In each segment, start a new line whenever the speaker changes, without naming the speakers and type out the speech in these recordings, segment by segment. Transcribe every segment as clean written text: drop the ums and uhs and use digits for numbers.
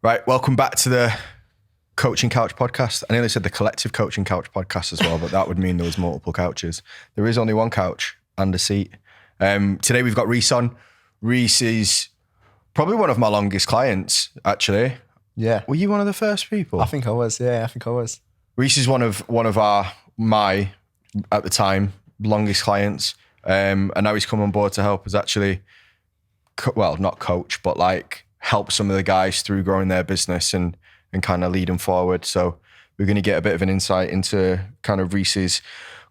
Right, welcome back to the Coaching Couch podcast. I nearly said the Collective Coaching Couch podcast as well, but that would mean there was multiple couches. There is only one couch and a seat. Today we've got Reece on. Reece is probably one of my longest clients, actually.
Yeah.
Were you one of the first people?
I think I was. Yeah, I think I was.
Reece is one of my at the time longest clients, and now he's come on board to help us actually, not coach, but like help some of the guys through growing their business and kind of lead them forward. So we're going to get a bit of an insight into kind of Reece's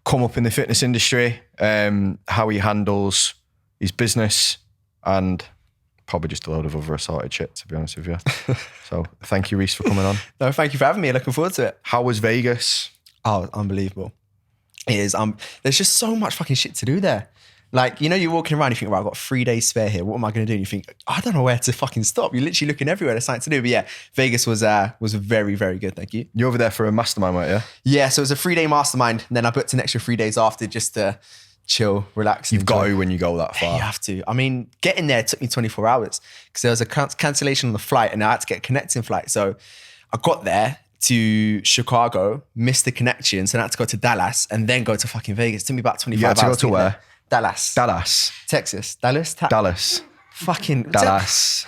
come up in the fitness industry, how he handles his business, and probably just a load of other assorted shit, to be honest with you. So thank you, Reece, for coming on.
No, thank you for having me. Looking forward to it.
How was Vegas?
Oh, unbelievable. It is. There's just so much fucking shit to do there. Like, you know, you're walking around, you think, right, I've got 3 days spare here. What am I going to do? And you think, I don't know where to fucking stop. You're literally looking everywhere. There's something to do. But yeah, Vegas was very, very good. Thank you.
You're over there for a mastermind, weren't you?
Yeah, so it was a 3-day mastermind. And then I booked an extra 3 days after just to chill, relax.
You've got to when you go that far.
You have to. I mean, getting there took me 24 hours because there was a cancellation on the flight and I had to get a connecting flight. So I got there to Chicago, missed the connection. So I had to go to Dallas and then go to fucking Vegas. It took me about 25 hours.
You had to go to where?
There. Dallas. Texas. Dallas. Fucking
Dallas.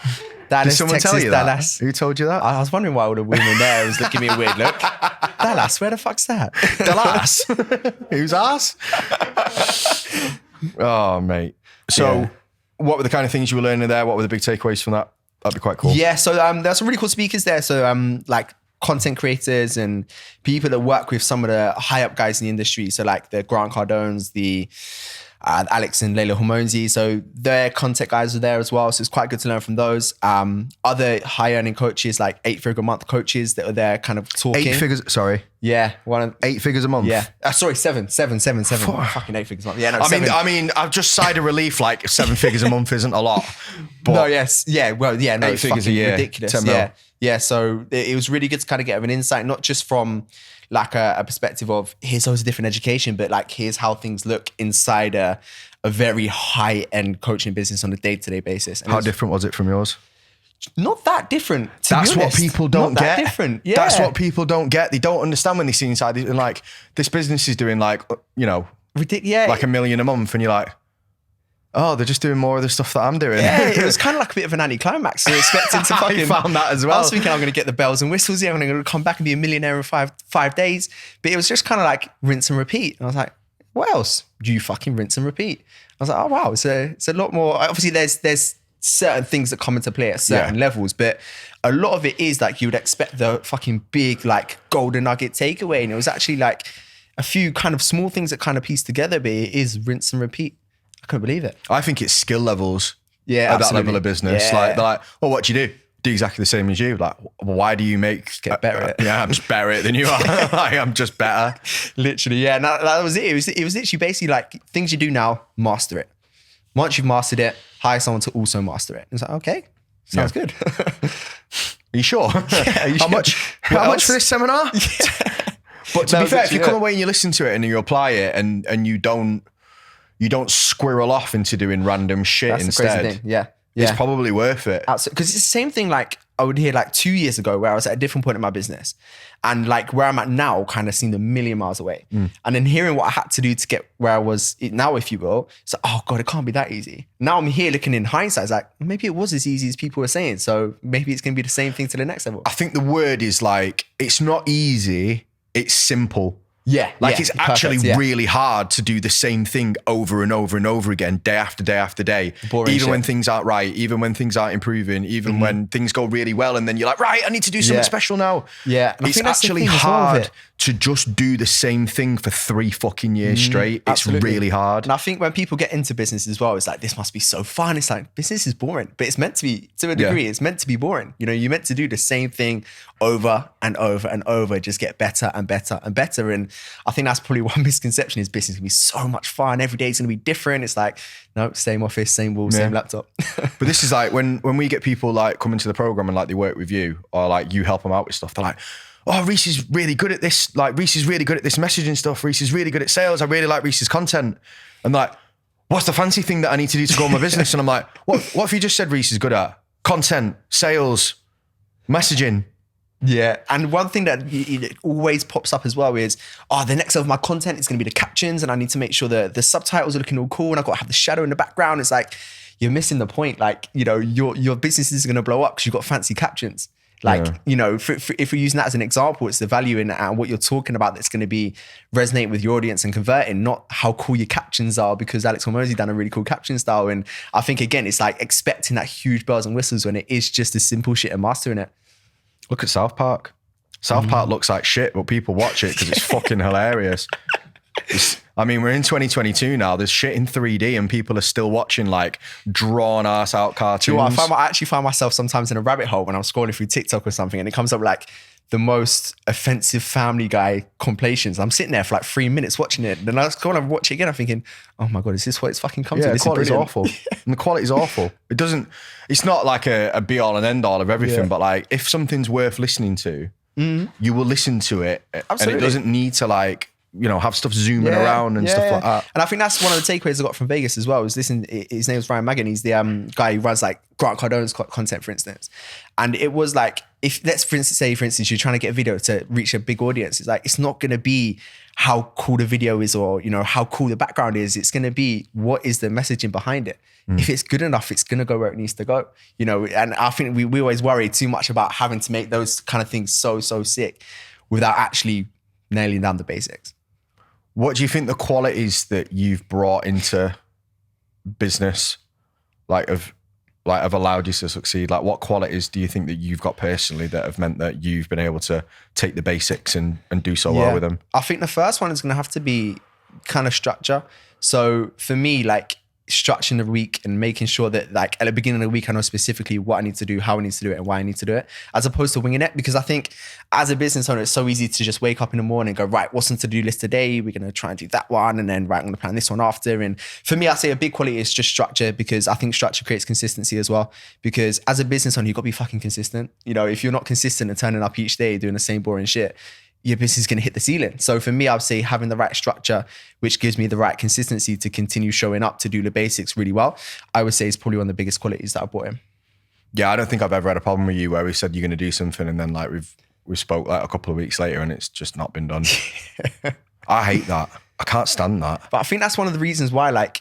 Dallas,
Did someone
Texas,
tell you that?
Dallas.
Who told you that?
I was wondering why all the women there was looking at me a weird look. Dallas, where the fuck's that?
Dallas. Whose ass? Oh, mate. So what were the kind of things you were learning there? What were the big takeaways from that? That'd be quite cool.
Yeah, so there's some really cool speakers there. So like content creators and people that work with some of the high up guys in the industry. So like the Grant Cardones, the Alex and Layla Hormonzi. So their content guys are there as well. So it's quite good to learn from those. Other high earning coaches, like 8-figure a month coaches that are there kind of talking.
8 figures, sorry.
Yeah.
8 figures a month?
Yeah. Sorry, seven. Fucking 8 figures a month. Yeah, no,
I mean, I've just sighed a relief, like 7 figures a month isn't a lot. But
no, yes. Yeah, well, yeah, no,
8
it's
figures a
fucking
year,
ridiculous.
10 mil.
Yeah. Yeah, so it was really good to kind of get an insight, not just from like a perspective of here's always a different education, but like here's how things look inside a very high-end coaching business on a day-to-day basis. And
how different was it from yours?
Not that different, to be
That's
honest.
what people don't
Not
get.
That different. Yeah.
That's what people don't get. They don't understand when they see inside. And like, this business is doing like, you know, like $1 million a month. And you're like, oh, they're just doing more of the stuff that I'm doing.
Yeah, it was kind of like a bit of an anticlimax. So expecting to fucking...
I found that as well.
I was thinking I'm going to get the bells and whistles. Yeah, I'm going to come back and be a millionaire in five days. But it was just kind of like rinse and repeat. And I was like, what else? Do you fucking rinse and repeat? I was like, oh wow, it's a lot more. Obviously, there's certain things that come into play at certain levels, but a lot of it is like you would expect the fucking big like golden nugget takeaway, and it was actually like a few kind of small things that kind of piece together. But it is rinse and repeat. I couldn't believe it.
I think it's skill levels.
Yeah,
at that level of business.
Yeah.
Like they're like, well, what do you do? Do exactly the same as you. Like, why do you
get better at it?
Yeah, I'm just better at it than you are. Like, I'm just better.
Literally, yeah. And that was it. It was literally basically like things you do now, master it. Once you've mastered it, hire someone to also master it. It's like, okay, sounds good.
Are you sure?
Yeah,
How much for this seminar? Yeah. But to be fair, if you come away and you listen to it and you apply it and you don't squirrel off into doing random shit
That's
instead.
the crazy thing. Yeah.
It's probably worth it.
Absolutely. Because it's the same thing like I would hear like 2 years ago where I was at a different point in my business and like where I'm at now kind of seemed a million miles away. And then hearing what I had to do to get where I was now, if you will, it's like, oh God, it can't be that easy. Now I'm here looking in hindsight, it's like, maybe it was as easy as people were saying. So maybe it's going to be the same thing to the next level.
I think the word is like, it's not easy, it's simple.
Yeah.
Like it's actually really hard to do the same thing over and over and over again, day after day after day.
Boring
even
shit.
when things aren't right, even when things aren't improving, even when things go really well. And then you're like, right, I need to do something special now.
Yeah. And
it's actually hard to just do the same thing for 3 fucking years straight.
Absolutely.
It's really hard.
And I think when people get into business as well, it's like, this must be so fun. It's like, business is boring, but it's meant to be, to a degree, it's meant to be boring. You know, you're meant to do the same thing over and over and over, just get better and better and better. And I think that's probably one misconception is business can be so much fun. Every day is going to be different. It's like, no, same office, same wall, same laptop.
But this is like when we get people like come into the program and like they work with you or like you help them out with stuff, they're like, oh, Reece is really good at this. Like Reece is really good at this messaging stuff. Reece is really good at sales. I really like Reece's content. And like, what's the fancy thing that I need to do to grow my business? And I'm like, what if you just said Reece is good at content, sales? Messaging.
Yeah. And one thing that it always pops up as well is, the next level of my content is going to be the captions, and I need to make sure that the subtitles are looking all cool, and I've got to have the shadow in the background. It's like, you're missing the point. Like, your business is going to blow up because you've got fancy captions. Like, if we're using that as an example, it's the value in what you're talking about that's going to be resonating with your audience and converting, not how cool your captions are, because Alex Hormozy done a really cool caption style. And I think, again, it's like expecting that huge bells and whistles when it is just the simple shit and mastering it.
Look at South Park. South Park looks like shit, but people watch it because it's fucking hilarious. We're in 2022 now. There's shit in 3D and people are still watching like drawn ass out cartoons.
I actually find myself sometimes in a rabbit hole when I'm scrolling through TikTok or something, and it comes up like the most offensive Family Guy compilations. I'm sitting there for like 3 minutes watching it. Then I just go on and watch it again. I'm thinking, oh my God, is this what it's fucking come to?
The
This
quality's awful. And the quality's awful. It's not like a be all and end all of everything, but like if something's worth listening to, you will listen to it. Absolutely. And it doesn't need to like, have stuff zooming around and stuff like that.
And I think that's one of the takeaways I got from Vegas as well. Was his name was Ryan Magan. He's the guy who runs like Grant Cardone's content, for instance. And it was like, let's for instance, you're trying to get a video to reach a big audience. It's like, it's not going to be how cool the video is or, how cool the background is. It's going to be, what is the messaging behind it? If it's good enough, it's going to go where it needs to go, and I think we always worry too much about having to make those kind of things so sick without actually nailing down the basics.
What do you think the qualities that you've brought into business, have allowed you to succeed? Like, what qualities do you think that you've got personally that have meant that you've been able to take the basics and do so well with them?
I think the first one is going to have to be kind of structure. So for me, like, structuring the week and making sure that like at the beginning of the week, I know specifically what I need to do, how I need to do it, and why I need to do it, as opposed to winging it. Because I think as a business owner, it's so easy to just wake up in the morning and go, right, what's on the to-do list today? We're going to try and do that one. And then, right, I'm going to plan this one after. And for me, I say a big quality is just structure, because I think structure creates consistency as well. Because as a business owner, you've got to be fucking consistent. If you're not consistent and turning up each day doing the same boring shit, your business is going to hit the ceiling. So for me, I would say having the right structure, which gives me the right consistency to continue showing up to do the basics really well, I would say is probably one of the biggest qualities that I brought in.
Yeah, I don't think I've ever had a problem with you where we said you're going to do something and then like we spoke like a couple of weeks later and it's just not been done. I hate that. I can't stand that.
But I think that's one of the reasons why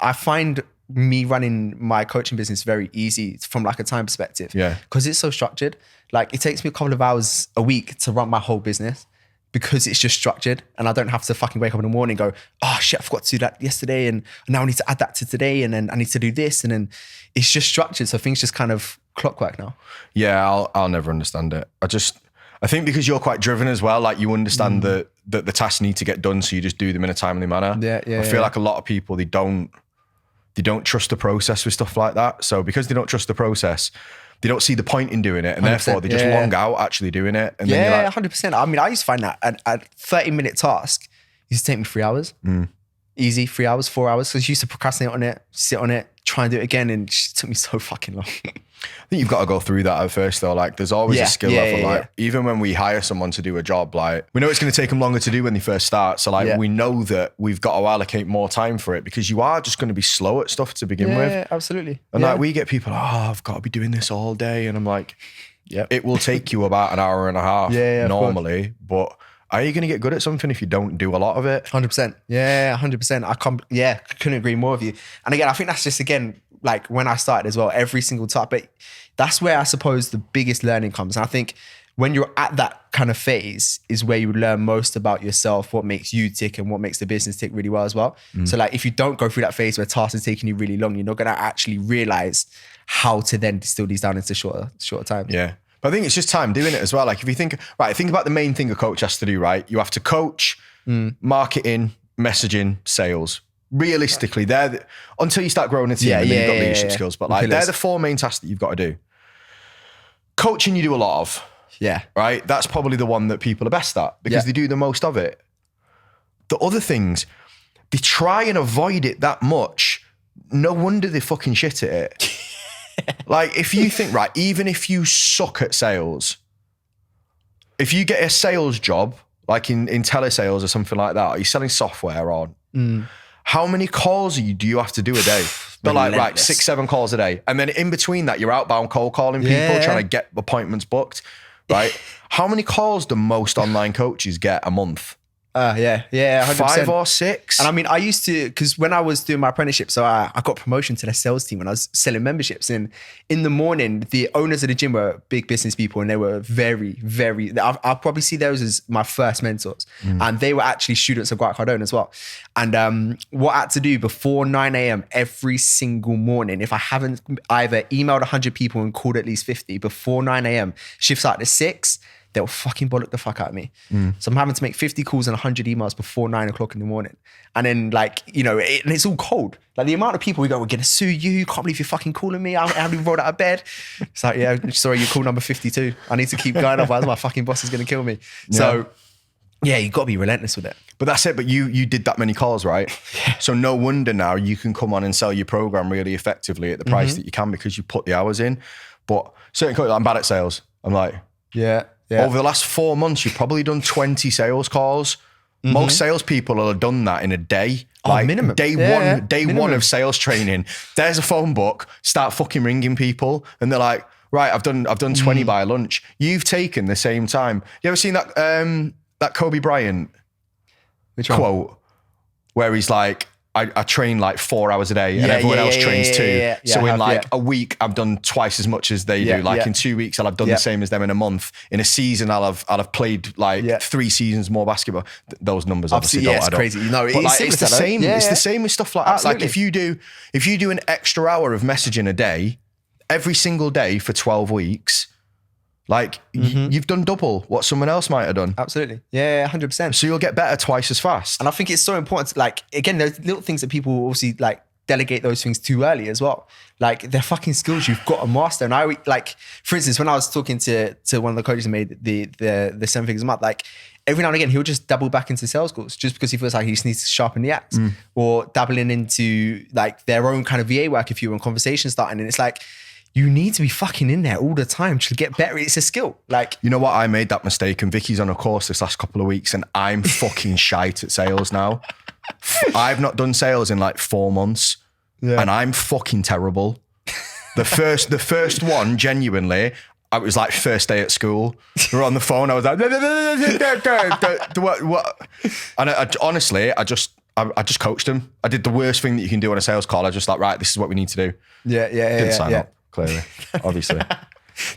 I find me running my coaching business very easy from like a time perspective.
Yeah.
Because it's so structured. Like, it takes me a couple of hours a week to run my whole business because it's just structured, and I don't have to fucking wake up in the morning and go, oh shit, I forgot to do that yesterday, and now I need to add that to today, and then I need to do this, and then it's just structured. So things just kind of clockwork now.
Yeah, I'll never understand it. I think because you're quite driven as well, like you understand that the tasks need to get done, so you just do them in a timely manner. I feel like a lot of people, they don't trust the process with stuff like that. So because they don't trust the process, they don't see the point in doing it, and therefore they just long out actually doing it. And then you're like,
100%. I mean, I used to find that a 30-minute task used to take me 3 hours. Easy, 3 hours, 4 hours. Because I used to procrastinate on it, sit on it, try and do it again, and it took me so fucking long.
I think you've got to go through that at first though. Like there's always a skill level. Like even when we hire someone to do a job, like we know it's going to take them longer to do when they first start. So like we know that we've got to allocate more time for it, because you are just going to be slow at stuff to begin with.
Yeah, absolutely.
And like we get people, I've got to be doing this all day. And I'm like, it will take you about an hour and a half normally, but are you going to get good at something if you don't do a lot of it?
100%. Yeah, 100%. Couldn't agree more with you. And again, I think that's just, again, like when I started as well, every single time. But that's where I suppose the biggest learning comes. And I think when you're at that kind of phase is where you learn most about yourself, what makes you tick and what makes the business tick really well as well. So like if you don't go through that phase where tasks are taking you really long, you're not going to actually realize how to then distill these down into shorter time.
Yeah. But I think it's just time doing it as well. Like if you think about the main thing a coach has to do, right? You have to coach, marketing, messaging, sales. Realistically, until you start growing a team and then you've got leadership skills. But like they're the four main tasks that you've got to do. Coaching you do a lot of.
Yeah.
Right? That's probably the one that people are best at because they do the most of it. The other things, they try and avoid it that much. No wonder they're fucking shit at it. Like if you think, right, even if you suck at sales, if you get a sales job, like in telesales or something like that, or you're selling software on, how many calls do you have to do a day? They're like, right,
Relentless.
6-7 calls a day. And then in between that, you're outbound cold calling people,
Yeah.
trying to get appointments booked, right? How many calls do most online coaches get a month?
Yeah, 100%.
5 or 6?
And I mean, I used to, because when I was doing my apprenticeship, so I got promotion to the sales team when I was selling memberships. And in the morning, the owners of the gym were big business people, and they were very, very, I'll probably see those as my first mentors. And they were actually students of Grant Cardone as well. And what I had to do before 9 a.m. every single morning, if I haven't either emailed 100 people and called at least 50 before 9 a.m., shifts out to 6, they'll fucking bollock the fuck out of me. So I'm having to make 50 calls and 100 emails before 9 o'clock in the morning. And then like, you know, and it's all cold. Like the amount of people we go, we're going to sue you. Can't believe you're fucking calling me. I haven't even rolled out of bed. It's like, yeah, sorry, you're call number 52. I need to keep going, otherwise my fucking boss is going to kill me. So yeah, you got to be relentless with it.
But that's it. But you did that many calls, right? So no wonder now you can come on and sell your program really effectively at the price that you can, because you put the hours in. But certain coaches, I'm bad at sales. I'm like,
Yeah.
over the last 4 months, you've probably done 20 sales calls. Most salespeople will have done that in a day. Like
minimum.
Day
Minimum.
one of sales training. There's a phone book. Start fucking ringing people, and they're like, right, I've done 20 by lunch. You've taken the same time. You ever seen that Kobe Bryant
Which one?
quote where he's like, I train like 4 hours a day and everyone else trains 2.
Yeah,
So in
I have,
a week, I've done twice as much as they do. Like in 2 weeks, I'll have done the same as them in a month. In a season, I'll have played like 3 seasons more basketball. Those numbers obviously don't
it's
add up.
crazy. No,
But like, it's the same.
Yeah,
it's the same with stuff like that. Like
Absolutely.
if you do an extra hour of messaging a day, every single day for 12 weeks, like you've done double what someone else might have done.
Absolutely. Yeah, 100%.
So you'll get better twice as fast.
And I think it's so important to, like, again, there's little things that people obviously like delegate those things too early as well. Like they're fucking skills you've got to master. And I like, for instance, when I was talking to one of the coaches who made the 7 figures a month, like every now and again, he'll just double back into sales calls just because he feels like he just needs to sharpen the axe, or dabbling into like their own kind of VA work if you're in conversation starting. And it's like, you need to be fucking in there all the time to get better. It's a skill. Like,
you know what? I made that mistake, and Vicky's on a course this last couple of weeks, and I'm fucking shite at sales now. I've not done sales in like 4 months, and I'm fucking terrible. The first one, genuinely, I was like first day at school. We were on the phone. I was like, what? And honestly, I just coached him. I did the worst thing that you can do on a sales call. I just like, right, this is what we need to do. Didn't sign up, clearly, obviously.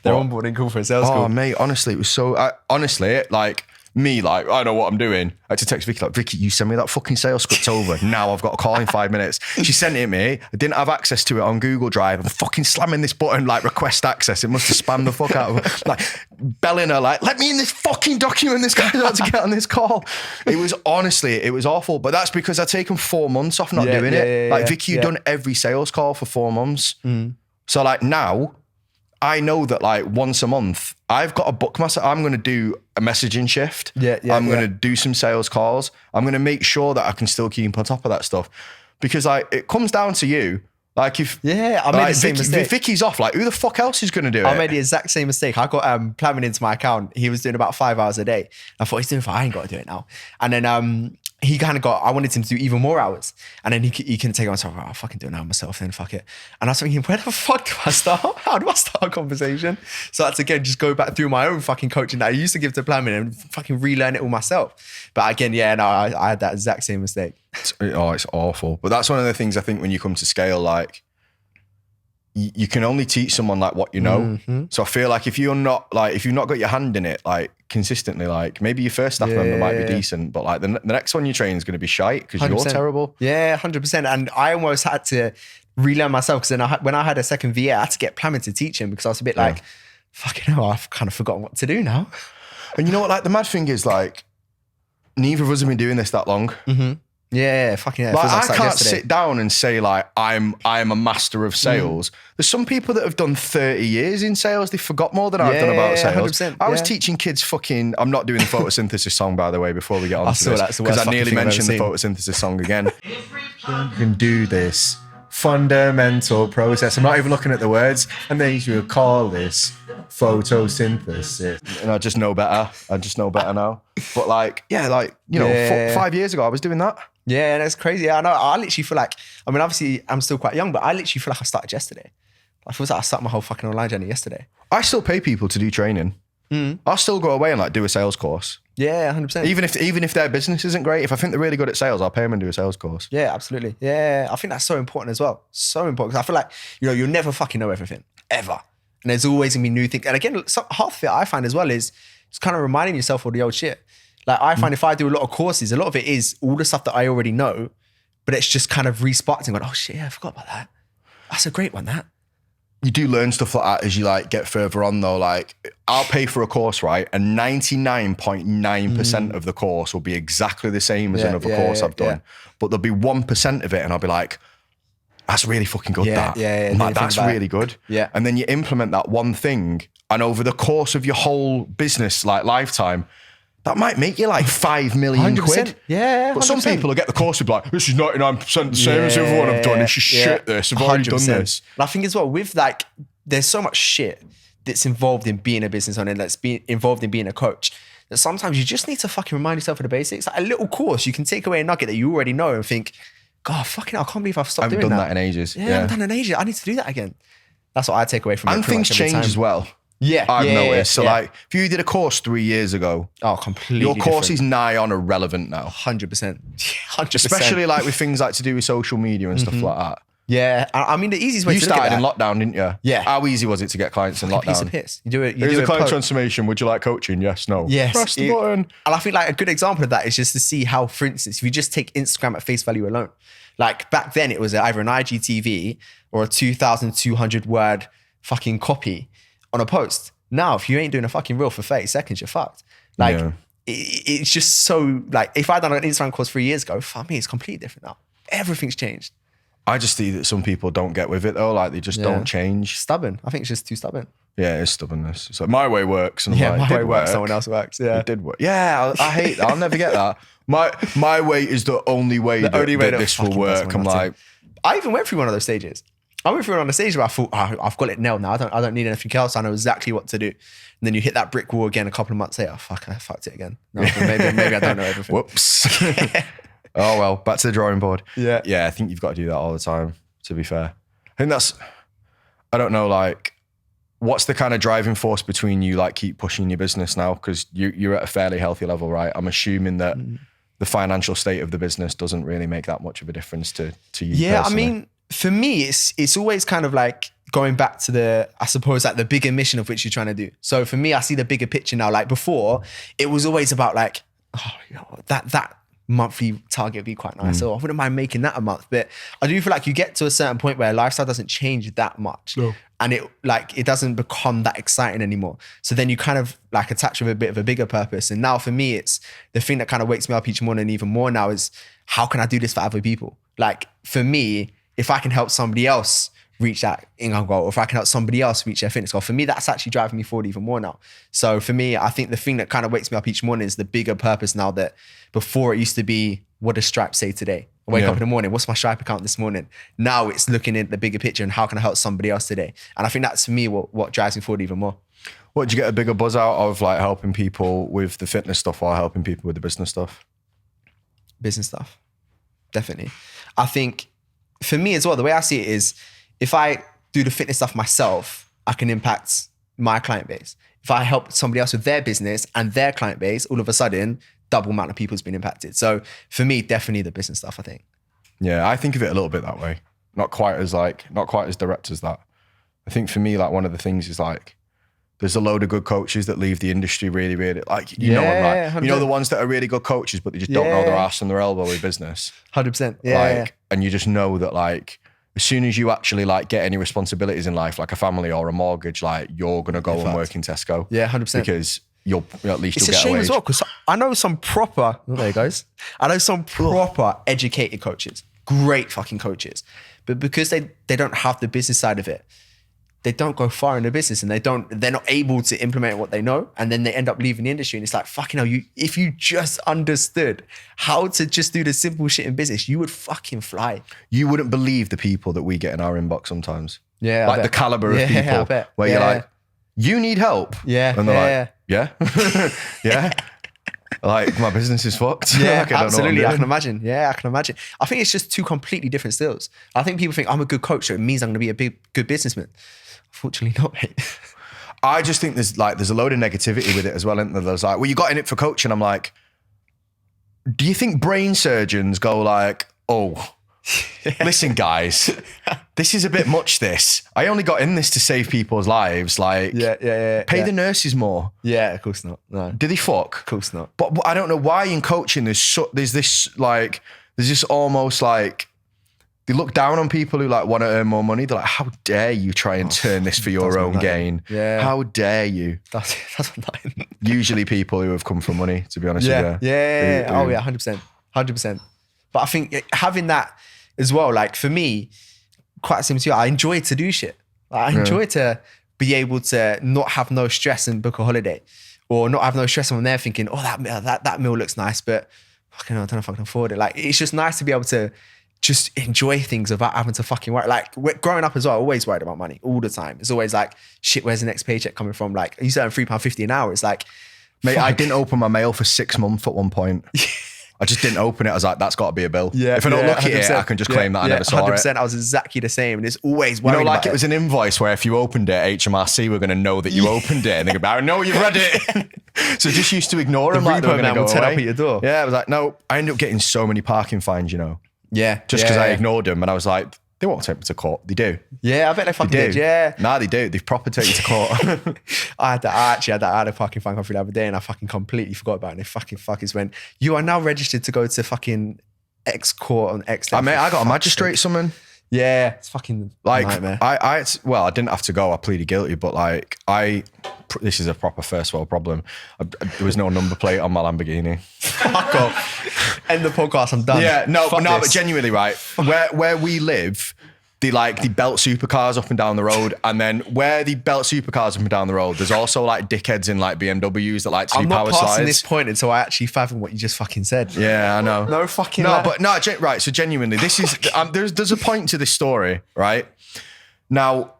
They're onboarding call for a sales call.
Oh, mate, honestly, it was so... honestly, like, me, like, I know what I'm doing. I had to text Vicky, like, Vicky, you send me that fucking sales script over. Now I've got a call in 5 minutes. She sent it to me. I didn't have access to it on Google Drive. I'm fucking slamming this button, like, request access. It must have spammed the fuck out of her. Like, belling her, like, let me in this fucking document. This guy's about to get on this call. It was, honestly, it was awful. But that's because I'd taken 4 months off not doing it. Like, Vicky, you've done every sales call for 4 months. So, like, now... I know that like once a month, I've got to book myself. I'm going to do a messaging shift. I'm going to do some sales calls. I'm going to make sure that I can still keep on top of that stuff, because like it comes down to you. Like if
I made
like,
the same mistake.
If Vicky's off, like who the fuck else is going to do it?
I made the exact same mistake. I got plumbing into my account. He was doing about 5 hours a day. I thought he's doing fine. I ain't got to do it now. And then he kind of I wanted him to do even more hours. And then he couldn't take it on. So I'll fucking do it now myself then, fuck it. And I was thinking, where the fuck do I start? How do I start a conversation? So I had to again just go back through my own fucking coaching that I used to give to plumbing and fucking relearn it all myself. But again, I had that exact same mistake.
It's awful. But that's one of the things I think when you come to scale, like you can only teach someone like what you know. So I feel like if you've not got your hand in it, like consistently, like maybe your first staff member might be decent, but like the next one you train is going to be shite because you're terrible.
Yeah, 100%. And I almost had to relearn myself, because then when I had a second VA, I had to get plumbing to teach him, because I was a bit like, fucking hell, I've kind of forgotten what to do now.
And you know what, like the mad thing is, like neither of us have been doing this that long.
Yeah, fucking hell.
Like, I can't sit down and say like I'm a master of sales. There's some people that have done 30 years in sales. They forgot more than I've done about sales.
100%,
I was teaching kids fucking... I'm not doing the photosynthesis song, by the way, before we get on to this,
because
I nearly mentioned the photosynthesis song again. You can do this fundamental process. I'm not even looking at the words. And they usually call this photosynthesis. And I just know better. I just know better now. But like, yeah, like, you know, 5 years ago, I was doing that.
Yeah, that's crazy. I know. I literally feel like, I mean, obviously I'm still quite young, but I literally feel like I started yesterday. I feel like I started my whole fucking online journey yesterday.
I still pay people to do training. I'll still go away and like do a sales course.
Yeah, 100%.
Even if their business isn't great, if I think they're really good at sales, I'll pay them and do a sales course.
Yeah, absolutely. Yeah, I think that's so important as well. So important. Because I feel like, you'll never fucking know everything, ever. And there's always gonna be new things. And again, half of it I find as well is just kind of reminding yourself of the old shit. Like I find if I do a lot of courses, a lot of it is all the stuff that I already know, but it's just kind of re-sparked and going, oh shit, yeah, I forgot about that. That's a great one, that.
You do learn stuff like that as you like get further on though. Like I'll pay for a course, right? And 99.9% of the course will be exactly the same as another course I've done. But there'll be 1% of it and I'll be like, that's really fucking good, that. Like, that's really good.
Yeah.
And then you implement that one thing and over the course of your whole business, like lifetime, that might make you like 5 million
100%.
quid.
Yeah,
But some
100%.
people will get the course and be like, this is 99% the same as the other one I've done. It's just shit this. I've already done this.
And I think as well, with like, there's so much shit that's involved in being a business owner, that's involved in being a coach, that sometimes you just need to fucking remind yourself of the basics. Like a little course, you can take away a nugget that you already know and think, God, fucking hell, I can't believe I've stopped doing that.
I haven't done that in ages.
Yeah, I haven't done it in ages. I need to do that again. That's what I take away from it.
And things change as well.
Yeah,
I've noticed. So like, if you did a course 3 years ago,
completely
your course
different.
is nigh on irrelevant now.
100%. 100%.
Especially like with things like to do with social media and stuff like that.
Yeah, I mean the easiest way
You
to look at
started in
that,
lockdown, didn't you?
Yeah.
How easy was it to get clients in
piece of
lockdown?
piss. You do it.
Here's a client transformation. Would you like coaching? Yes, no.
Yes.
Press the button.
And I think like a good example of that is just to see how, for instance, if you just take Instagram at face value alone, like back then it was either an IGTV or a 2,200 word fucking copy on a post. Now, if you ain't doing a fucking reel for 30 seconds, you're fucked. Like it's just so like, if I'd done an Instagram course 3 years ago, for me, it's completely different now. Everything's changed.
I just see that some people don't get with it though. Like they just don't change.
Stubborn. I think it's just too stubborn.
Yeah, it's stubbornness. So my way works. And I'm like,
my way works, someone else works. Yeah.
It did work. Yeah, I hate that. I'll never get that. My way is the only way that this will work. I'm like,
I even went through one of those stages. I went through it on a stage where I thought, I've got it nailed now. I don't need anything else. I know exactly what to do. And then you hit that brick wall again a couple of months later. I fucked it again. No, maybe I don't know everything.
Whoops. Oh well, back to the drawing board.
Yeah.
Yeah, I think you've got to do that all the time, to be fair. I think I don't know, like, what's the kind of driving force between you, like, keep pushing your business now? Because you're at a fairly healthy level, right? I'm assuming that the financial state of the business doesn't really make that much of a difference to you.
Yeah,
personally.
I mean, for me, it's always kind of like going back to I suppose, like the bigger mission of which you're trying to do. So for me, I see the bigger picture now. Like before, it was always about like, that monthly target would be quite nice. So I wouldn't mind making that a month. But I do feel like you get to a certain point where lifestyle doesn't change that much. No. And it doesn't become that exciting anymore. So then you kind of like attach with a bit of a bigger purpose. And now for me, it's the thing that kind of wakes me up each morning even more now is how can I do this for other people? Like for me, if I can help somebody else reach that income goal, or if I can help somebody else reach their fitness goal, for me, that's actually driving me forward even more now. So for me, I think the thing that kind of wakes me up each morning is the bigger purpose now, that before it used to be, what does Stripe say today? I wake up in the morning, what's my Stripe account this morning? Now it's looking at the bigger picture and how can I help somebody else today? And I think that's for me what drives me forward even more.
What, do you get a bigger buzz out of, like helping people with the fitness stuff or helping people with the business stuff?
Business stuff, definitely. I think for me as well, the way I see it is, if I do the fitness stuff myself, I can impact my client base. If I help somebody else with their business and their client base, all of a sudden, double amount of people has been impacted. So for me, definitely the business stuff, I think.
Yeah, I think of it a little bit that way. Not quite as direct as that. I think for me, like one of the things is like, there's a load of good coaches that leave the industry really, really, like, you know them, right? You know the ones that are really good coaches, but they just don't know their ass and their elbow with business.
100%. Yeah.
And you just know that like, as soon as you actually like get any responsibilities in life, like a family or a mortgage, like you're going to go and work in Tesco.
Yeah, 100%.
Because at least
it's
you'll get a
shame
wage.
as well, because I know some proper, there you goes. I know some proper educated coaches, great fucking coaches, but because they don't have the business side of it, they don't go far in the business and they're not able to implement what they know. And then they end up leaving the industry. And it's like, fucking hell, if you just understood how to just do the simple shit in business, you would fucking fly.
You wouldn't believe the people that we get in our inbox sometimes.
Yeah.
Like the caliber of people where you're like, you need help.
Yeah.
And they're like, yeah. Yeah. Like my business is fucked.
Yeah,
Like, I don't know what I'm
absolutely. I
doing.
can imagine. Yeah, I can imagine. I think it's just two completely different skills. I think people think I'm a good coach, so it means I'm going to be a good businessman. Unfortunately not, mate.
I just think there's a load of negativity with it as well, isn't there? There's like, well, you got in it for coaching. I'm like, do you think brain surgeons go like, oh, listen, guys, this is a bit much, this. I only got in this to save people's lives. Like, pay the nurses more.
Yeah, of course not. No,
Did they fuck?
of course not.
But I don't know why in coaching there's this almost like, they look down on people who like want to earn more money. They're like, how dare you try and turn this for your own gain?
Yeah.
How dare you?
That's what I'm
Usually people who have come from money, to be honest with you.
Yeah. Oh yeah, 100%. But I think having that as well, like for me, quite similar to you, I enjoy to do shit. Like, I enjoy to be able to not have no stress and book a holiday, or not have no stress when I'm there thinking, oh, that meal looks nice, but fucking, I don't know if I can afford it. Like, it's just nice to be able to just enjoy things without having to fucking worry. Like growing up as well, always worried about money all the time. It's always like, shit, where's the next paycheck coming from? Like, you earn £3.50 an hour. It's like,
mate, I didn't open my mail for 6 months at one point. I just didn't open it. I was like, that's got to be a bill. Yeah, if I don't look at it, I can just claim that I never saw
100%,
it.
I was exactly the same. And it's always worrying
You know, like
about
it was an invoice where if you opened it, HMRC were going to know that you opened it. And they go, I know you've read it. So just used to ignore them. Like they were going to go
turn
away.
up at your door.
Yeah, I was like, no. I ended up getting so many parking fines, you know.
Yeah.
Just because I ignored them. And I was like, they won't take me to court. They do.
Yeah, I bet they fucking did. Yeah.
Nah, they do. They've proper taken you to court.
I had a fucking fine come through the other day and I fucking completely forgot about it. And they fucking fuckers went, you are now registered to go to fucking X court on X.
I got a magistrate summon.
Yeah, it's fucking
like
nightmare.
I didn't have to go. I pleaded guilty, but like this is a proper first world problem. There was no number plate on my Lamborghini.
Fuck off. End the podcast. I'm done.
Yeah, no,
Fuck
but
this.
genuinely, right? Where we live, they belt supercars up and down the road, and then where they belt supercars up and down the road, there's also like dickheads in like BMWs that like to do power
I'm not passing
slides.
this point until I actually fathom what you just fucking said.
Yeah, I know.
No fucking
right. So genuinely, this is there's a point to this story, right? Now,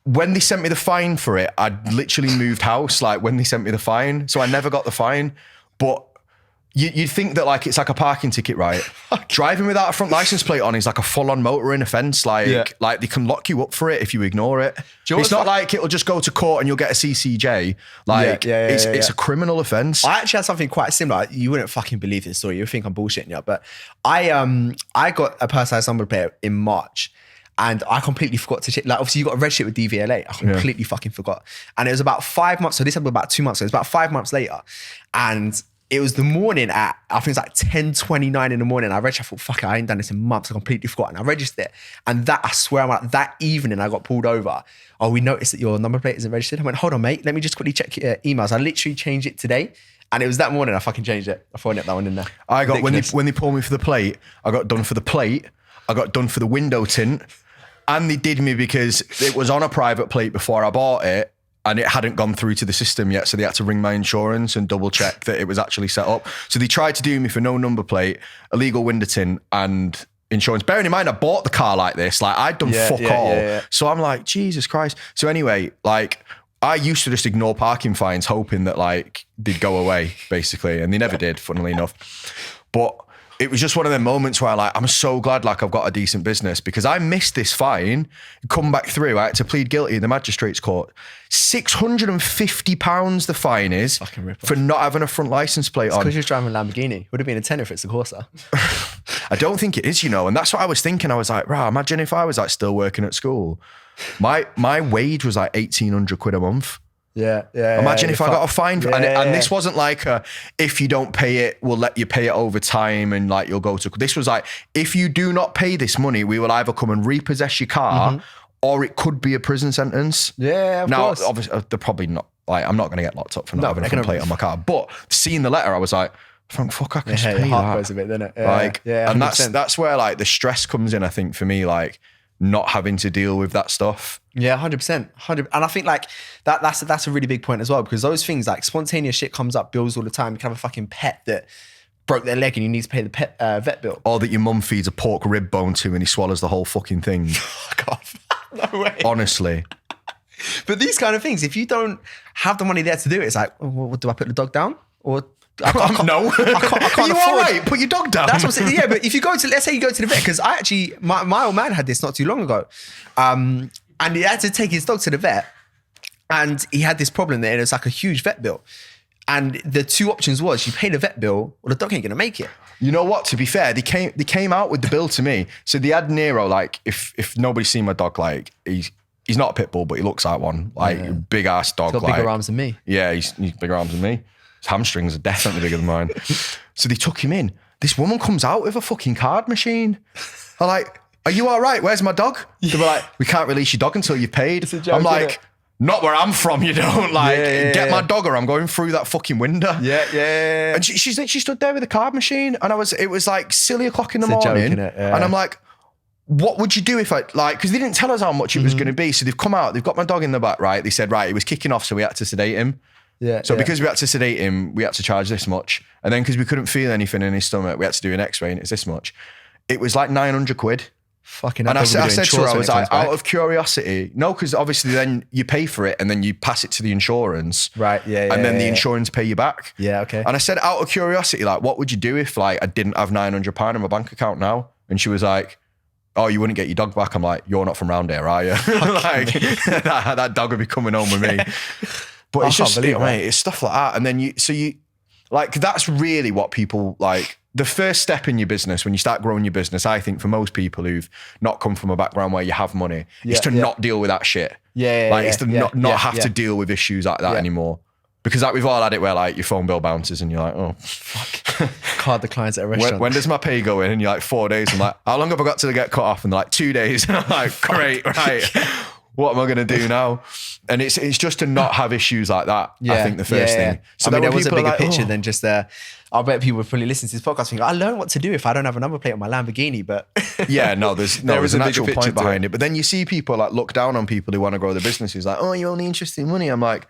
when they sent me the fine for it, I'd literally moved house. Like when they sent me the fine, so I never got the fine. But you'd think that like it's like a parking ticket, right? Driving without a front license plate on is like a full-on motoring offence. Like they can lock you up for it if you ignore it. It's not like it'll just go to court and you'll get a CCJ. Like it's a criminal offence.
I actually had something quite similar. You wouldn't fucking believe this story. You think I'm bullshitting you, but I got a personalised number plate in March. And I completely forgot to check. Like, obviously, you got to register with DVLA. I completely fucking forgot. And it was about 5 months. So this happened about 2 months. So it was about 5 months later. And it was the morning at, I think it's like 10:29 in the morning. I registered. I thought, fuck it, I ain't done this in months. I completely forgot. And I registered it. And that, I swear, that evening I got pulled over. Oh, we noticed that your number plate isn't registered. I went, hold on, mate. Let me just quickly check your emails. I literally changed it today. And it was that morning I fucking changed it. I phoned up that one in there.
I got, when they pulled me for the plate, I got done for the plate. I got done for the window tint. And they did me because it was on a private plate before I bought it and it hadn't gone through to the system yet. So they had to ring my insurance and double check that it was actually set up. So they tried to do me for no number plate, illegal window tint and insurance. Bearing in mind, I bought the car like this. Like I'd done fuck all. Yeah. So I'm like, Jesus Christ. So anyway, like I used to just ignore parking fines hoping that like they'd go away basically. And they never did, funnily enough. But it was just one of them moments where like, I'm so glad like I've got a decent business because I missed this fine, come back through, I had to plead guilty in the magistrate's court. £650 the fine is for not having a front license plate on.
Because you're driving a Lamborghini. Would have been a tenner if it's a Corsa.
I don't think it is, you know, and that's what I was thinking. I was like, right, imagine if I was like still working at school. My wage was like 1,800 quid a month.
Yeah.
Imagine if I got a fine. And this wasn't like if you don't pay it, we'll let you pay it over time and like you'll go to. This was like, if you do not pay this money, we will either come and repossess your car or it could be a prison sentence.
Yeah, of course.
Now, obviously, they're probably not, like, I'm not going to get locked up for not having a front plate on my car. But seeing the letter, I was like, thank fuck I can just pay that.
Goes a bit, doesn't it?
And that's where like the stress comes in, I think, for me, like, not having to deal with that stuff.
Yeah, 100%. And I think like that's a really big point as well, because those things like spontaneous shit comes up, bills all the time. You can have a fucking pet that broke their leg and you need to pay the pet vet bill.
Or that your mum feeds a pork rib bone to and he swallows the whole fucking thing.
Fuck off. No way.
Honestly.
But these kind of things, if you don't have the money there to do it, it's like, well, do I put the dog down? Or I can't,
No.
I can't
Are you
afford.
all right? Put your dog down.
That's what I'm saying. Yeah, but if you let's say you go to the vet, because I actually, my old man had this not too long ago. And he had to take his dog to the vet, and he had this problem there, and it was like a huge vet bill. And the two options was you pay the vet bill or the dog ain't gonna make it.
You know what? To be fair, they came out with the bill to me. So they had Nero, like, if nobody's seen my dog, like, he's not a pit bull, but he looks like one. Like, big ass dog.
He's got bigger arms than me.
Yeah, he's bigger arms than me. His hamstrings are definitely bigger than mine. So they took him in. This woman comes out with a fucking card machine. I'm like, are you all right? Where's my dog? They were like, we can't release your dog until you've paid.
It's a joke,
I'm like,
innit?
not where I'm from, you don't. Like, get my
yeah.
dog or I'm going through that fucking window.
Yeah.
And she stood there with a card machine, and it was like silly o'clock in the
It's a joke,
morning.
innit? Yeah.
And I'm like, what would you do if because they didn't tell us how much it was going to be. So they've come out, they've got my dog in the back, right? They said, right, he was kicking off, so we had to sedate him.
Yeah.
So because we had to sedate him, we had to charge this much. And then because we couldn't feel anything in his stomach, we had to do an x-ray, and it's this much. It was like 900 quid.
Fucking
And I said to her, I was like, out
of
of curiosity, no, because obviously then you pay for it and then you pass it to the insurance.
Right, yeah.
And then the
yeah.
insurance pay you back.
Yeah, okay.
And I said, out of curiosity, like, what would you do if like I didn't have £900 in my bank account now? And she was like, oh, you wouldn't get your dog back. I'm like, you're not from round here, are you? Like, that dog would be coming home with me. But it's just, mate, it's stuff like that. And then like, that's really what people like. The first step in your business, when you start growing your business, I think for most people who've not come from a background where you have money, is to not deal with that shit. It's to not have to deal with issues like that anymore. Because like we've all had it where like your phone bill bounces and you're like, oh, fuck.
Card the clients at a restaurant.
When does my pay go in? And you're like 4 days. I'm like, how long have I got to get cut off? And they're like 2 days. And I'm like, great, right. What am I going to do now? And it's just to not have issues like that. I think the first thing.
So there was a bigger picture than just I bet people would probably listen to this podcast thinking, I learned what to do if I don't have a number plate on my Lamborghini, but
yeah, no, there's an actual point behind
it.
it. But then you see people like look down on people who want to grow their businesses like, oh, you're only interested in money. I'm like,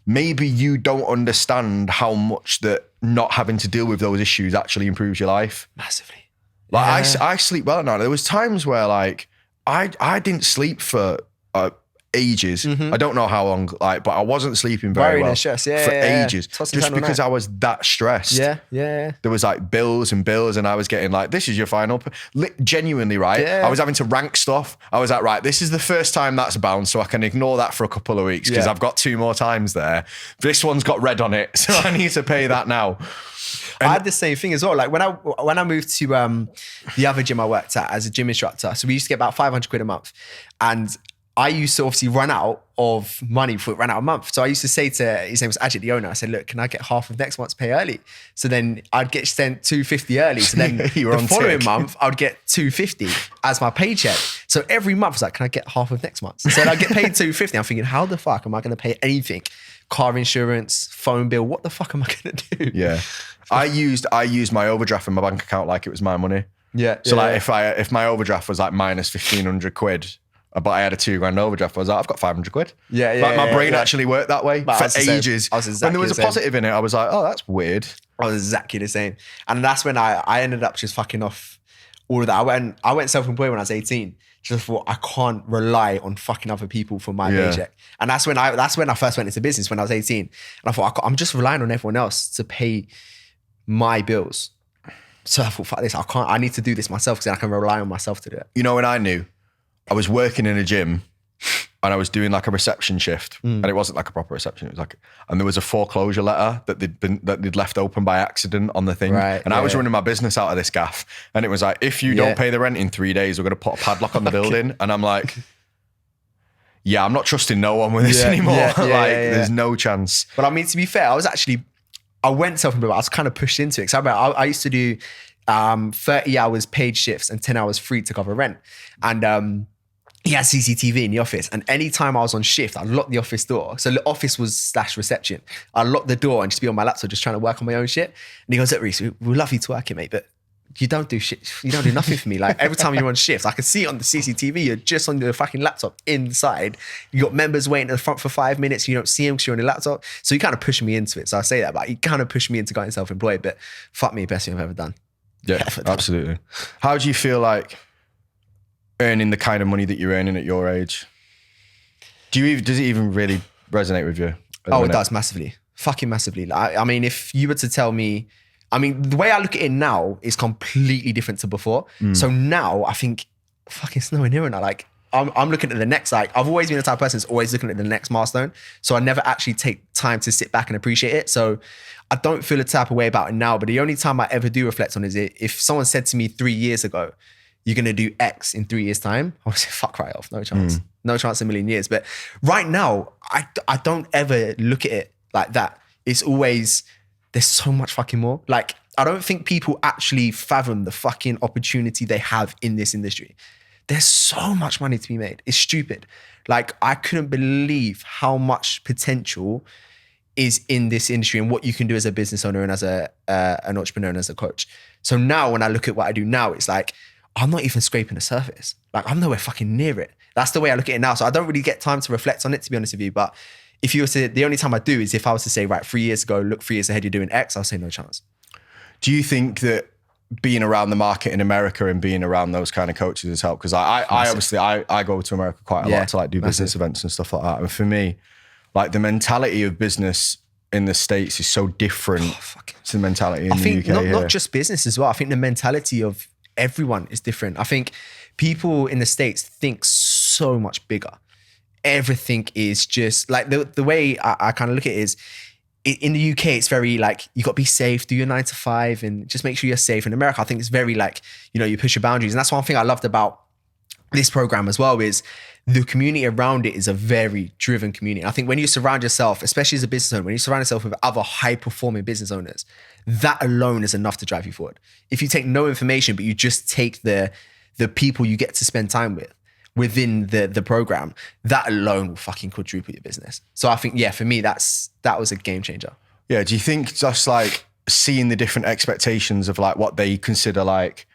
maybe you don't understand how much that not having to deal with those issues actually improves your life.
Massively.
Like I sleep well at night. There was times where like I didn't sleep for ages. I don't know how long, like, but I wasn't sleeping very well
stress.
for ages. Just because I was that stressed.
Yeah.
There was like bills and I was getting like, this is your final, genuinely, right?
Yeah.
I was having to rank stuff. I was like, right, this is the first time that's bounced, so I can ignore that for a couple of weeks because I've got 2 more times there. This one's got red on it, so I need to pay that now.
I had the same thing as well. Like when I moved to the other gym I worked at as a gym instructor, so we used to get about 500 quid a month, and I used to obviously run out of money before it ran out a month. So I used to say to, his name was Ajit, the owner, I said, look, can I get half of next month's pay early? So then I'd get sent 250 early. So then the following month, I would get 250 as my paycheck. So every month I was like, can I get half of next month? So I get paid 250. I'm thinking, how the fuck am I going to pay anything? Car insurance, phone bill, what the fuck am I going to do?
Yeah. I used my overdraft in my bank account like it was my money.
Yeah.
So like if my overdraft was like minus 1,500 quid, but I had a 2 grand overdraft, I was like, I've got 500 quid.
Yeah.
My brain actually worked that way for ages. When there was a positive in it, I was like, oh, that's weird.
I was exactly the same. And that's when I ended up just fucking off all of that. I went self-employed when I was 18. Just thought I can't rely on fucking other people for my paycheck. And that's when I first went into business when I was 18. And I thought, I'm just relying on everyone else to pay my bills. So I thought, fuck this, I need to do this myself because then I can rely on myself to do it.
You know when I knew? I was working in a gym and I was doing like a reception shift and it wasn't like a proper reception. It was like, and there was a foreclosure letter that they'd left open by accident on the thing.
Right,
and I was running my business out of this gaff and it was like, if you don't pay the rent in 3 days, we're going to put a padlock on the building. And I'm like, yeah, I'm not trusting no one with this anymore. There's no chance.
But I mean, to be fair, I went self-employed, but I was kind of pushed into it. Because I used to do 30 hours paid shifts and 10 hours free to cover rent. And he had CCTV in the office. And anytime I was on shift, I'd lock the office door. So the office was / reception. I'd lock the door and just be on my laptop, just trying to work on my own shit. And he goes, look, Reece, we love you to work it, mate, but you don't do shit. You don't do nothing for me. Like every time you're on shift, I can see it on the CCTV, you're just on your fucking laptop inside. You got members waiting at the front for 5 minutes. You don't see them because you're on your laptop. So he kind of pushed me into it. So I say that, but he kind of pushed me into going self-employed, but fuck me, best thing I've ever done.
Yeah, absolutely. How do you feel like earning the kind of money that you're earning at your age? Does it even really resonate with you?
Oh, it does massively. Fucking massively. Like, I mean, if you were to tell me, I mean, the way I look at it now is completely different to before. So now I think, fucking it's nowhere near enough. Like, I'm looking at the next, like, I've always been the type of person that's always looking at the next milestone. So I never actually take time to sit back and appreciate it. So I don't feel a type of way about it now. But the only time I ever do reflect on is it if someone said to me 3 years ago, you're going to do X in 3 years' time, I would say, fuck right off. No chance. No chance in a million years. But right now, I don't ever look at it like that. It's always, there's so much fucking more. Like, I don't think people actually fathom the fucking opportunity they have in this industry. There's so much money to be made. It's stupid. Like, I couldn't believe how much potential is in this industry and what you can do as a business owner and as an entrepreneur and as a coach. So now when I look at what I do now, it's like, I'm not even scraping the surface. Like, I'm nowhere fucking near it. That's the way I look at it now. So I don't really get time to reflect on it, to be honest with you. But if you were to, the only time I do is if I was to say, right, 3 years ago, look 3 years ahead, you're doing X, I'll say no chance.
Do you think that being around the market in America and being around those kind of coaches has helped? Because I obviously go to America quite a lot to like do business events and stuff like that. And for me, like the mentality of business in the States is so different to the mentality in the UK.
Not just business as well. I think the mentality of everyone is different. I think people in the States think so much bigger. Everything is just like the way I kind of look at it is, in the UK, it's very like, you got to be safe, do your 9 to 5 and just make sure you're safe. In America, I think it's very like, you know, you push your boundaries. And that's one thing I loved about this program as well, is the community around it is a very driven community. I think when you surround yourself, especially as a business owner, when you surround yourself with other high performing business owners, that alone is enough to drive you forward. If you take no information, but you just take the people you get to spend time with within the program, that alone will fucking quadruple your business. So I think, yeah, for me, that was a game changer.
Yeah. Do you think just like seeing the different expectations of like what they consider like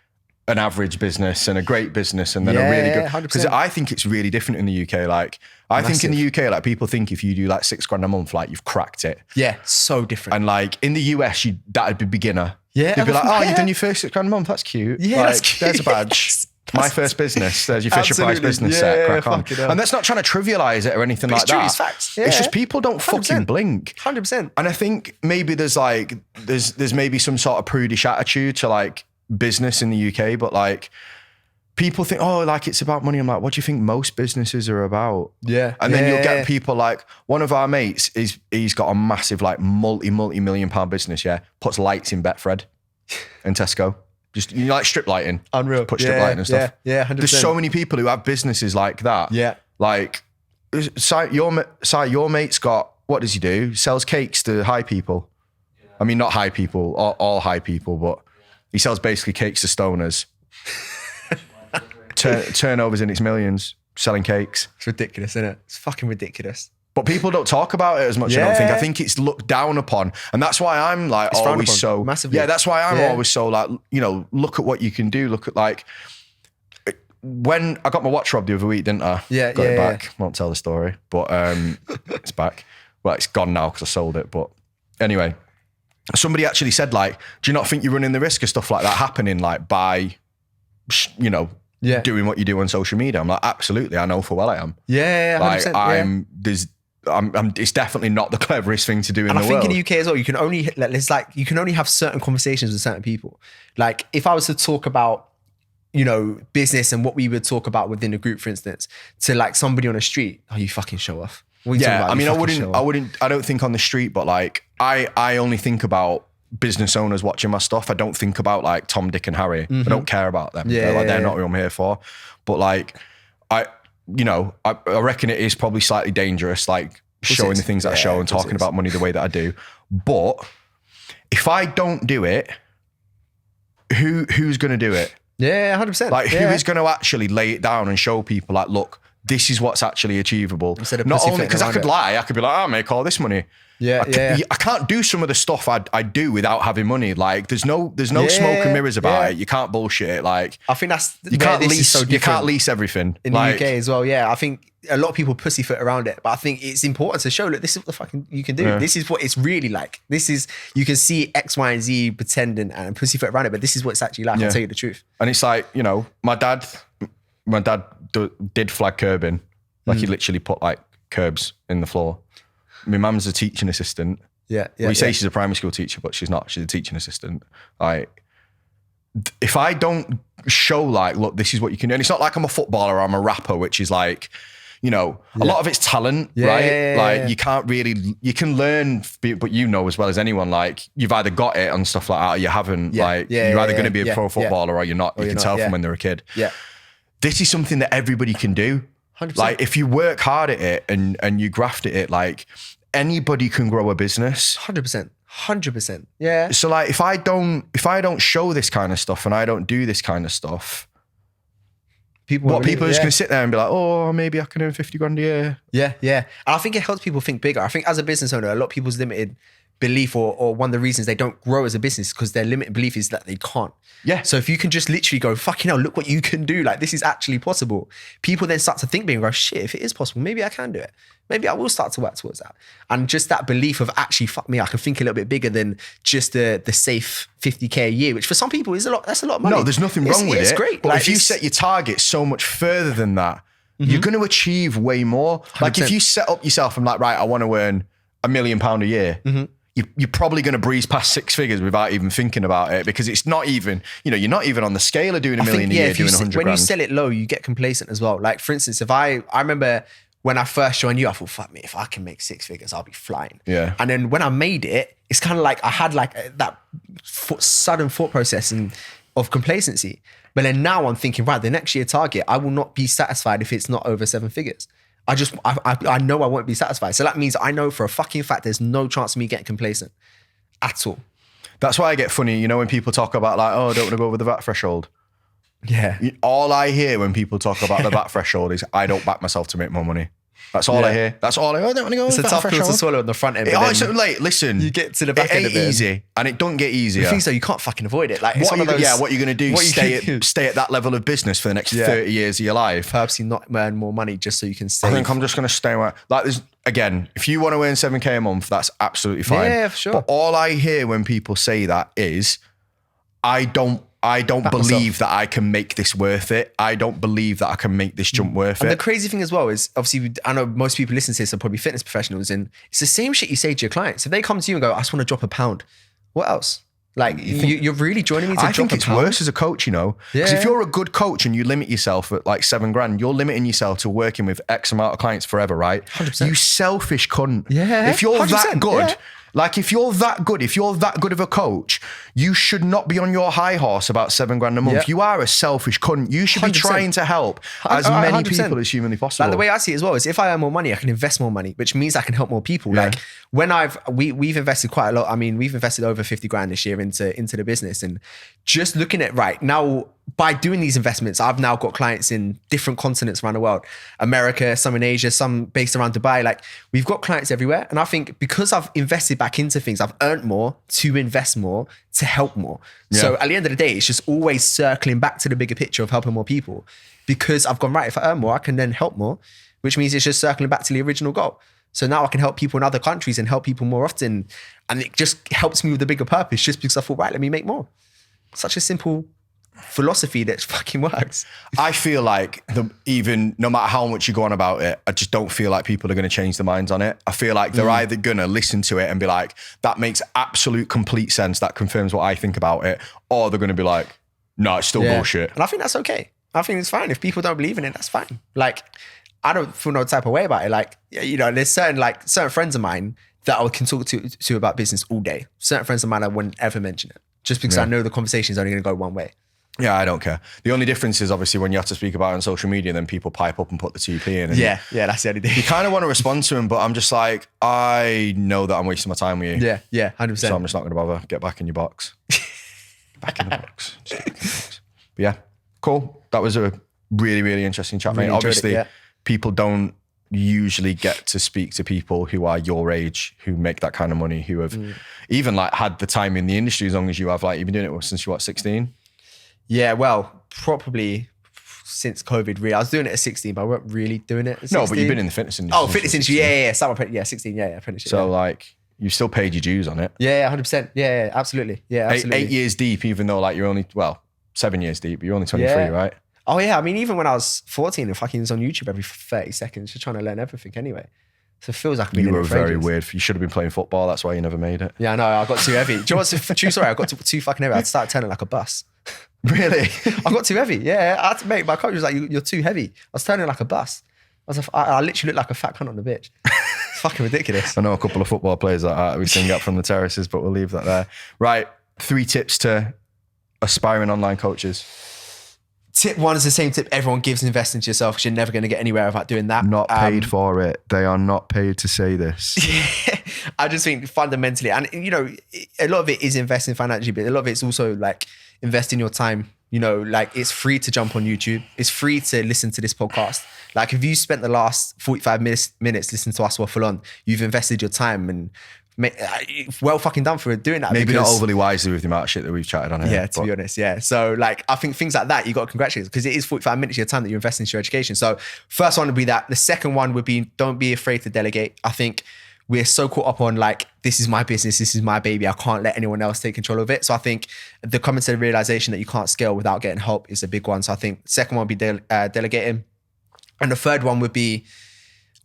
an average business and a great business and then a really good,
100%.
because I think it's really different in the UK. Like I think in the UK, like people think if you do like $6,000 a month, like you've cracked it.
Yeah, so different.
And like in the US, that'd be beginner.
Yeah.
You'd be like, oh, you've done your first $6,000 a month. That's cute.
Yeah,
like,
that's cute.
There's a badge. My first business. There's your Fisher Price business set. Crack on. And that's not trying to trivialize it or anything like that.
It's facts. Yeah.
It's just people don't
100%.
fucking blink.
100%.
And I think maybe there's maybe some sort of prudish attitude to like business in the UK, but like people think, oh, like it's about money. I'm like, what do you think most businesses are about?
Yeah.
And then you'll get people like, one of our mates he's got a massive like multi-million pound business. Yeah. Puts lights in Betfred and Tesco. Just, you know, like strip lighting.
Unreal.
Put strip lighting and stuff.
Yeah, 100%.
There's so many people who have businesses like that.
Yeah.
Like, your mate's got, what does he do? Sells cakes to high people. Yeah. I mean, not high people, all high people, but he sells basically cakes to stoners. Turnovers in its millions, selling cakes.
It's ridiculous, isn't it? It's fucking ridiculous.
But people don't talk about it as much, I don't think. I think it's looked down upon. And that's why I'm like
it's
always so...
massively.
Yeah, that's why I'm always so like, you know, look at what you can do. Look at like... When I got my watch robbed the other week, didn't I?
Yeah,
got it back. Won't tell the story, but it's back. Well, it's gone now because I sold it. But anyway, somebody actually said like, do you not think you're running the risk of stuff like that happening like by, you know, doing what you do on social media? I'm like, absolutely. I know full well I am.
Yeah, 100%.
Like it's definitely not the cleverest thing to do in the world.
And I think in the UK as well, you can only have certain conversations with certain people. Like if I was to talk about, you know, business and what we would talk about within a group, for instance, to like somebody on the street, oh, you fucking show off.
Yeah, I mean, I don't think on the street, but like I only think about business owners watching my stuff. I don't think about like Tom, Dick and Harry. I don't care about them. They're not who I'm here for. But like, I reckon it is probably slightly dangerous, like showing the things that I show and talking about money the way that I do. But if I don't do it, who's going to do it?
Yeah, 100%.
Like who is going to actually lay it down and show people like, look, this is what's actually achievable.
Instead of
not only because I could lie, I could be like, I make all this money. I can't do some of the stuff I do without having money. Like there's no smoke and mirrors about it. You can't bullshit it. Like
I think that's
you can't lease everything
in the UK as well. Yeah, I think a lot of people pussyfoot around it, but I think it's important to show, look, this is what the fucking you can do. Yeah. This is what it's really like. This is, you can see X, Y, and Z pretending and pussyfoot around it, but this is what it's actually like. I'll tell you the truth.
And it's like, you know, my dad did flag curbing. Like he literally put like curbs in the floor. My mum's a teaching assistant
Yeah.
We say she's a primary school teacher, but she's not. She's a teaching assistant. Like, if I don't show like, look, this is what you can do. And it's not like I'm a footballer or I'm a rapper, which is like, you know, a lot of it's talent, right? Like you can't really, you can learn, but you know as well as anyone, like you've either got it and stuff like that or you haven't. You're either going to be a pro footballer or you're not. You can tell from when they're a kid.
Yeah.
This is something that everybody can do.
100%.
Like if you work hard at it and you graft at it, like anybody can grow a business.
100%. Yeah.
So like if I don't show this kind of stuff and I don't do this kind of stuff, people are just going to sit there and be like, oh, maybe I can earn 50 grand a year.
Yeah. And I think it helps people think bigger. I think as a business owner, a lot of people's limited belief or one of the reasons they don't grow as a business because their limited belief is that they can't.
Yeah.
So if you can just literally go, fucking hell, look what you can do. Like this is actually possible. People then start to think big and go, shit, if it is possible, maybe I can do it. Maybe I will start to work towards that. And just that belief of actually, fuck me, I can think a little bit bigger than just the safe 50K a year, which for some people is a lot. That's a lot of money.
No, there's nothing wrong with it.
It's great.
But
like,
if you set your target so much further than that, you're going to achieve way more. 100%. Like if you set up yourself and like, right, I want to earn £1 million a year. You're probably going to breeze past 6 figures without even thinking about it because it's not even, you know, you're not even on the scale of doing $1 million a year, doing 100 grand.
When you sell it low, you get complacent as well. Like for instance, if I remember when I first joined you, I thought, fuck me, if I can make 6 figures, I'll be flying.
Yeah.
And then when I made it, it's kind of like I had like that sudden thought process of complacency. But then now I'm thinking, right, the next year target, I will not be satisfied if it's not over 7 figures. I know I won't be satisfied. So that means I know for a fucking fact there's no chance of me getting complacent at all.
That's why I get funny, you know, when people talk about like, oh, I don't want to go over the VAT threshold.
Yeah.
All I hear when people talk about the VAT threshold is I don't back myself to make more money. That's all I hear. That's all I hear. I don't want to go over the VAT threshold. It's a tough pill to swallow
on the front end.
Listen.
You get to the back end of it.
It ain't easy and it don't get easier.
The thing is though, you can't fucking avoid it. Like, what are
you going to do? Stay at that level of business for the next 30 years of your life.
Purposely not earn more money just so you can save.
I think I'm just going to stay away. Like there's, again, if you want to earn 7K a month, that's absolutely fine.
Yeah, for sure.
But all I hear when people say that is, I don't believe that I can make this worth it. I don't believe that I can make this jump worth it.
And the crazy thing as well is, obviously, I know most people listening to this are probably fitness professionals, and it's the same shit you say to your clients. If they come to you and go, I just want to drop £1, what else? Like, you're really joining me to drop £1?
I think it's worse as a coach, you know? Because if you're a good coach and you limit yourself at like 7 grand, you're limiting yourself to working with X amount of clients forever, right?
100%.
You selfish cunt.
Yeah.
If you're that good... Like if you're that good of a coach, you should not be on your high horse about 7 grand a month.
Yep.
You are a selfish cunt. You should be trying to help as many 100%. People as humanly possible.
Like the way I see it as well is if I earn more money, I can invest more money, which means I can help more people. Yeah. Like when we've invested quite a lot. I mean, we've invested over 50 grand this year into the business, and just looking at right now, by doing these investments, I've now got clients in different continents around the world, America, some in Asia, some based around Dubai. Like we've got clients everywhere. And I think because I've invested back into things, I've earned more to invest more, to help more. Yeah. So at the end of the day, it's just always circling back to the bigger picture of helping more people, because I've gone, right, if I earn more, I can then help more, which means it's just circling back to the original goal. So now I can help people in other countries and help people more often. And it just helps me with a bigger purpose just because I thought, right, let me make more. Such a simple philosophy that fucking works.
I feel like even no matter how much you go on about it, I just don't feel like people are going to change their minds on it. I feel like they're either going to listen to it and be like, that makes absolute complete sense, that confirms what I think about it, or they're going to be like, no, it's still bullshit.
And I think that's okay. I think it's fine. If people don't believe in it, that's fine. Like, I don't feel no type of way about it. Like, you know, there's certain friends of mine that I can talk to about business all day. Certain friends of mine, I wouldn't ever mention it just because I know the conversation is only going to go one way.
Yeah, I don't care. The only difference is obviously when you have to speak about it on social media, then people pipe up and put the TP in. And
yeah, that's the only thing.
You kind of want to respond to them, but I'm just like, I know that I'm wasting my time with
you. Yeah, 100%.
So I'm just not going to bother. Get back in your box. Back in the box. But yeah, cool. That was a really, really interesting chat, mate. Obviously, people don't usually get to speak to people who are your age, who make that kind of money, who have even like had the time in the industry as long as you have. Like, you've been doing it since you're 16?
Yeah, well, probably since COVID, really. I was doing it at 16, but I weren't really doing it at 16.
No, but you've been in the fitness industry.
Oh, fitness industry, yeah. 16, apprenticeship.
So like, you still paid your dues on it.
Yeah, 100%. Yeah, absolutely. Yeah, absolutely.
8 years deep, even though like you're only, 7 years deep, but you're only 23, right?
Oh yeah, I mean, even when I was 14 and fucking was on YouTube every 30 seconds, just trying to learn everything anyway. So it feels like I've been
You
in
were
it for
very
ages.
weird. You should have been playing football. That's why you never made it.
Yeah, I know. I got too heavy. Do you know what's true story? I got too fucking heavy. I started turning like a bus.
Really?
I got too heavy. Yeah, I had to make my coach was like, "You're too heavy." I was turning like a bus. I literally looked like a fat cunt on the pitch. It's fucking ridiculous.
I know a couple of football players like that we sing up from the terraces, but we'll leave that there. Right. 3 tips to aspiring online coaches.
Tip 1 is the same tip everyone gives: invest into yourself, because you're never going to get anywhere without doing that.
Not paid for it. They are not paid to say this.
I just think fundamentally, and you know, a lot of it is investing financially, but a lot of it's also like investing your time. You know, like it's free to jump on YouTube. It's free to listen to this podcast. Like if you spent the last 45 minutes listening to us waffle on, you've invested your time and well fucking done for doing that.
Maybe not overly wisely with the amount of shit that we've chatted on here.
Yeah, to be honest, yeah. So like, I think things like that, you got to congratulate, because it is 45 minutes of your time that you invest into your education. So first one would be that. The second one would be, don't be afraid to delegate. I think we're so caught up on like, this is my business, this is my baby, I can't let anyone else take control of it. So I think the coming to the realization that you can't scale without getting help is a big one. So I think the second one would be delegating. And the third one would be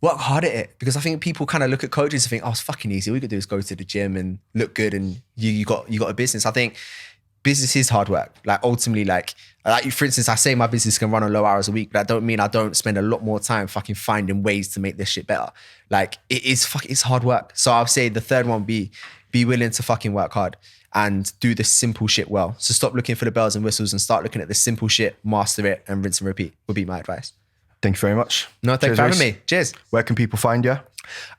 work hard at it, because I think people kind of look at coaches and think, oh, it's fucking easy. All you could do is go to the gym and look good and you got a business. I think business is hard work. Like ultimately, like for instance, I say my business can run on low hours a week, but that don't mean I don't spend a lot more time fucking finding ways to make this shit better. Like it's hard work. So I'll say the third one be willing to fucking work hard and do the simple shit well. So stop looking for the bells and whistles and start looking at the simple shit, master it, and rinse and repeat would be my advice.
Thank you very much.
No, thanks for having me. Cheers.
Where can people find you?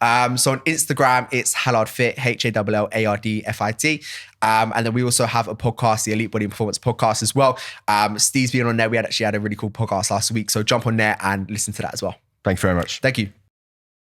So on Instagram, it's HallardFit, HALLARDFIT. And then we also have a podcast, the Elite Body and Performance Podcast as well. Steve's been on there. We actually had a really cool podcast last week. So jump on there and listen to that as well.
Thank you very much.
Thank you.